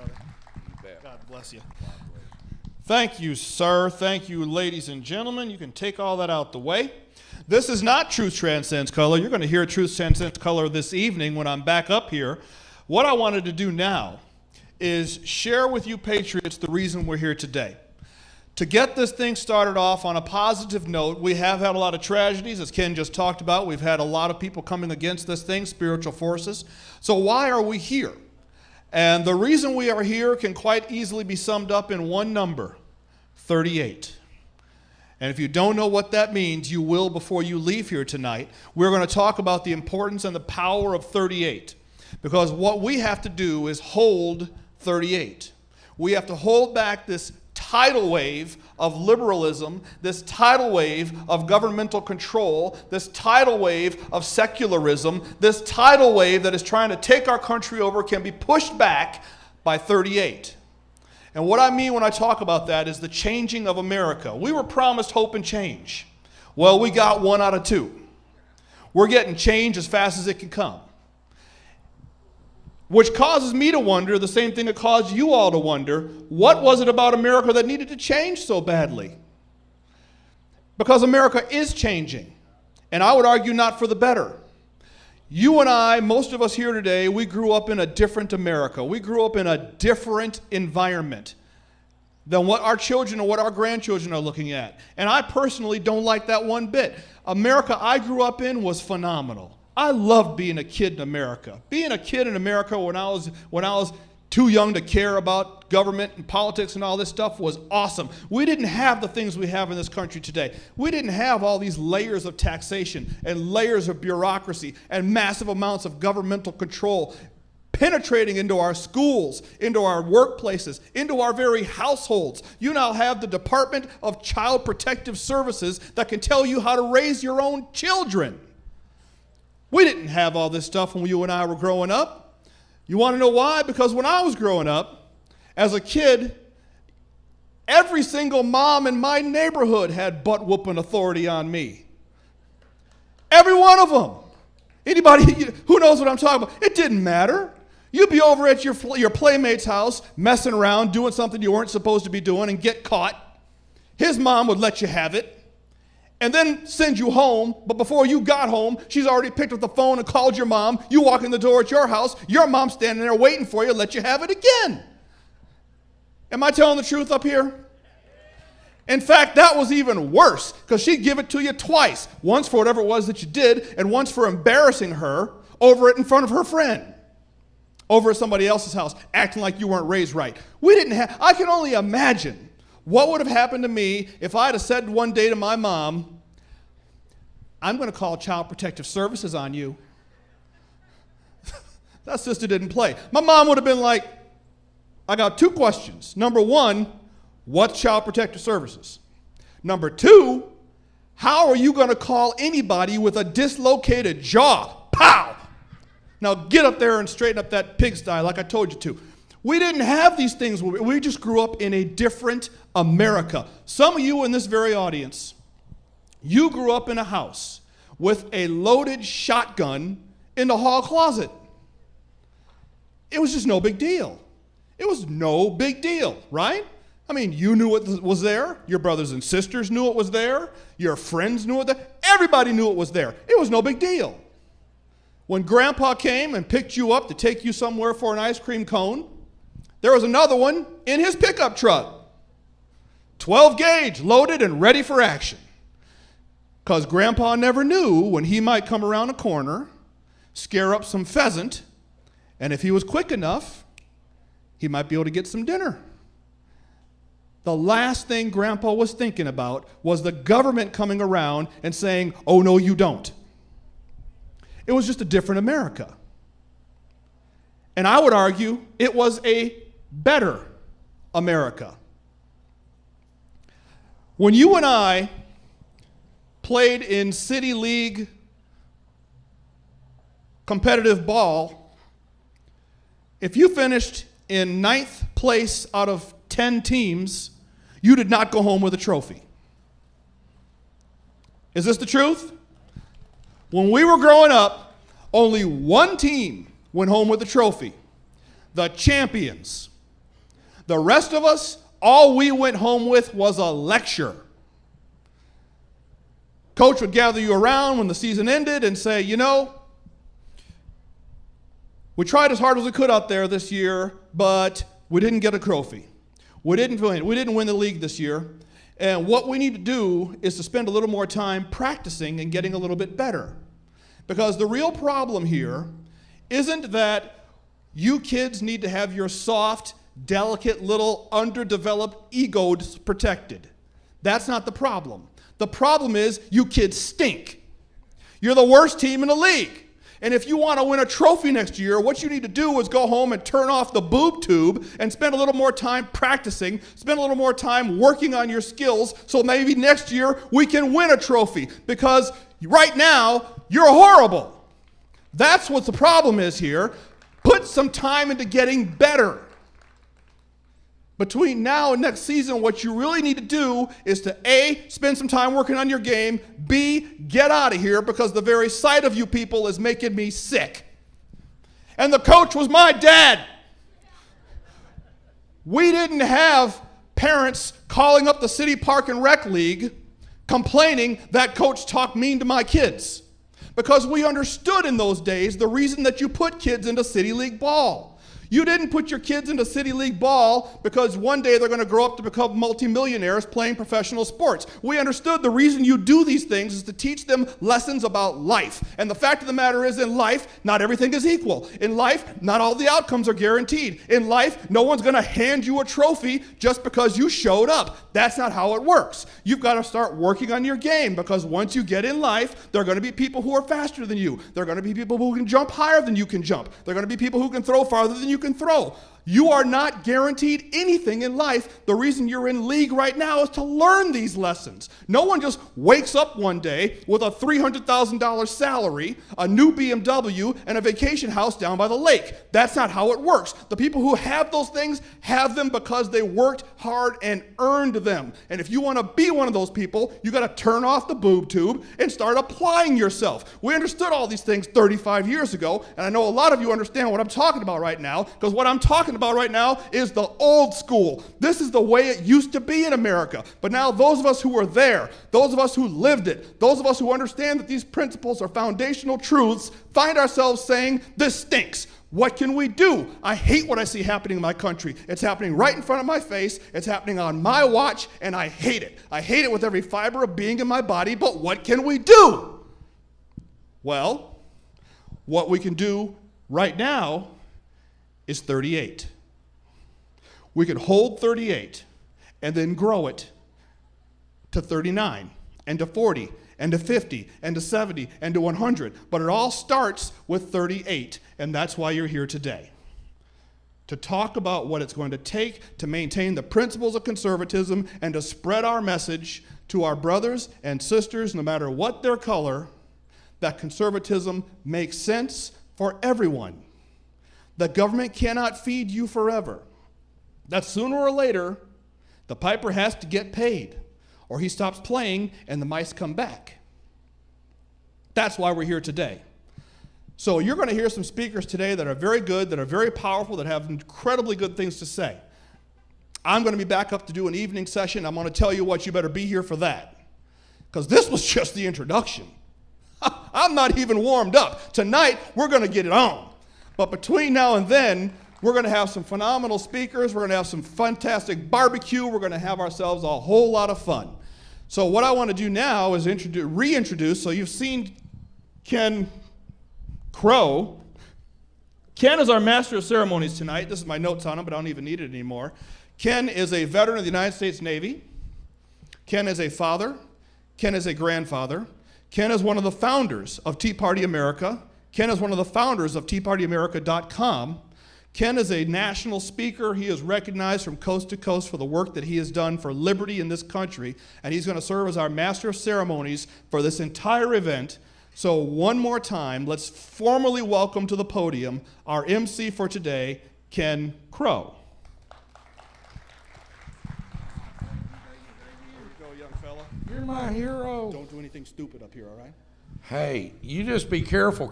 brother. You bet. God bless you. God bless you. Thank you, sir. Thank you, ladies and gentlemen. You can take all that out the way. This is not Truth Transcends Color. You're going to hear Truth Transcends Color this evening when I'm back up here. What I wanted to do now is share with you Patriots the reason we're here today. To get this thing started off on a positive note, we have had a lot of tragedies, as Ken just talked about. We've had a lot of people coming against this thing, spiritual forces. So why are we here? And the reason we are here can quite easily be summed up in one number, 38. And if you don't know what that means, you will before you leave here tonight. We're going to talk about the importance and the power of 38. Because what we have to do is hold 38. We have to hold back this tidal wave of liberalism, this tidal wave of governmental control, this tidal wave of secularism, this tidal wave that is trying to take our country over can be pushed back by 38. And what I mean when I talk about that is the changing of America. We were promised hope and change. Well, we got 1 out of 2. We're getting change as fast as it can come. Which causes me to wonder, the same thing that caused you all to wonder, what was it about America that needed to change so badly? Because America is changing, and I would argue not for the better. You and I, most of us here today, we grew up in a different America. We grew up in a different environment than what our children or what our grandchildren are looking at. And I personally don't like that one bit. America I grew up in was phenomenal. I loved being a kid in America. Being a kid in America when I was too young to care about government and politics and all this stuff was awesome. We didn't have the things we have in this country today. We didn't have all these layers of taxation and layers of bureaucracy and massive amounts of governmental control penetrating into our schools, into our workplaces, into our very households. You now have the Department of Child Protective Services that can tell you how to raise your own children. We didn't have all this stuff when you and I were growing up. You want to know why? Because when I was growing up, as a kid, every single mom in my neighborhood had butt-whooping authority on me. Every one of them. Anybody who knows what I'm talking about? It didn't matter. You'd be over at your playmate's house, messing around, doing something you weren't supposed to be doing, and get caught. His mom would let you have it. And then send you home, but before you got home, she's already picked up the phone and called your mom. You walk in the door at your house, your mom's standing there waiting for you, let you have it again. Am I telling the truth up here? In fact, that was even worse, because she'd give it to you twice. Once for whatever it was that you did, and once for embarrassing her over it in front of her friend. Over at somebody else's house, acting like you weren't raised right. I can only imagine what would have happened to me if I had said one day to my mom, I'm going to call Child Protective Services on you. That sister didn't play. My mom would have been like, I got 2 questions. Number 1, what's Child Protective Services? Number 2, how are you going to call anybody with a dislocated jaw? Pow! Now get up there and straighten up that pigsty like I told you to. We didn't have these things. We just grew up in a different America. Some of you in this very audience, you grew up in a house with a loaded shotgun in the hall closet. It was just no big deal. It was no big deal, right? I mean, you knew it was there. Your brothers and sisters knew it was there. Your friends knew it was there. Everybody knew it was there. It was no big deal. When Grandpa came and picked you up to take you somewhere for an ice cream cone, there was another one in his pickup truck. 12 gauge, loaded and ready for action. Because Grandpa never knew when he might come around a corner, scare up some pheasant, and if he was quick enough, he might be able to get some dinner. The last thing Grandpa was thinking about was the government coming around and saying, oh, no, you don't. It was just a different America. And I would argue it was a better America. When you and I played in City League competitive ball, if you finished in 9th place out of 10 teams, you did not go home with a trophy. Is this the truth? When we were growing up, only one team went home with a trophy. The champions. The rest of us, all we went home with was a lecture. Coach would gather you around when the season ended and say, you know, we tried as hard as we could out there this year, but we didn't get a trophy. We didn't win the league this year. And what we need to do is to spend a little more time practicing and getting a little bit better. Because the real problem here isn't that you kids need to have your soft, delicate, little underdeveloped egos protected. That's not the problem. The problem is you kids stink. You're the worst team in the league. And if you want to win a trophy next year, what you need to do is go home and turn off the boob tube and spend a little more time practicing, spend a little more time working on your skills so maybe next year we can win a trophy. Because right now, you're horrible. That's what the problem is here. Put some time into getting better. Between now and next season, what you really need to do is to A, spend some time working on your game, B, get out of here because the very sight of you people is making me sick. And the coach was my dad. We didn't have parents calling up the City Park and Rec League complaining that coach talked mean to my kids. Because we understood in those days the reason that you put kids into City League ball. You didn't put your kids into City League ball because one day they're going to grow up to become multimillionaires playing professional sports. We understood the reason you do these things is to teach them lessons about life. And the fact of the matter is, in life, not everything is equal. In life, not all the outcomes are guaranteed. In life, no one's going to hand you a trophy just because you showed up. That's not how it works. You've got to start working on your game because once you get in life, there are going to be people who are faster than you. There are going to be people who can jump higher than you can jump. There are going to be people who can throw farther than you can throw. You are not guaranteed anything in life. The reason you're in league right now is to learn these lessons. No one just wakes up one day with a $300,000 salary, a new BMW, and a vacation house down by the lake. That's not how it works. The people who have those things have them because they worked hard and earned them. And if you want to be one of those people, you got to turn off the boob tube and start applying yourself. We understood all these things 35 years ago, and I know a lot of you understand what I'm talking about right now, because what I'm talking about right now is the old school. This is the way it used to be in America. But now those of us who were there, those of us who lived it, those of us who understand that these principles are foundational truths, find ourselves saying, this stinks. What can we do? I hate what I see happening in my country. It's happening right in front of my face. It's happening on my watch, and I hate it. I hate it with every fiber of being in my body, but what can we do? Well, what we can do right now is 38. We can hold 38 and then grow it to 39 and to 40 and to 50 and to 70 and to 100. But it all starts with 38, and that's why you're here today. To talk about what it's going to take to maintain the principles of conservatism and to spread our message to our brothers and sisters, no matter what their color, that conservatism makes sense for everyone. The government cannot feed you forever. That sooner or later, the piper has to get paid, or he stops playing and the mice come back. That's why we're here today. So you're going to hear some speakers today that are very good, that are very powerful, that have incredibly good things to say. I'm going to be back up to do an evening session. I'm going to tell you what, you better be here for that. Because this was just the introduction. I'm not even warmed up. Tonight, we're going to get it on. But between now and then, we're going to have some phenomenal speakers. We're going to have some fantastic barbecue. We're going to have ourselves a whole lot of fun. So what I want to do now is reintroduce. So you've seen Ken Crow. Ken is our master of ceremonies tonight. This is my notes on him, but I don't even need it anymore. Ken is a veteran of the United States Navy. Ken is a father. Ken is a grandfather. Ken is one of the founders of Tea Party America. Ken is one of the founders of TeaPartyAmerica.com. Ken is a national speaker. He is recognized from coast to coast for the work that he has done for liberty in this country, and he's going to serve as our master of ceremonies for this entire event. So one more time, let's formally welcome to the podium our MC for today, Ken Crow. Here you go, young fella. You're my hero. Don't do anything stupid up here, all right? Hey, you just be careful.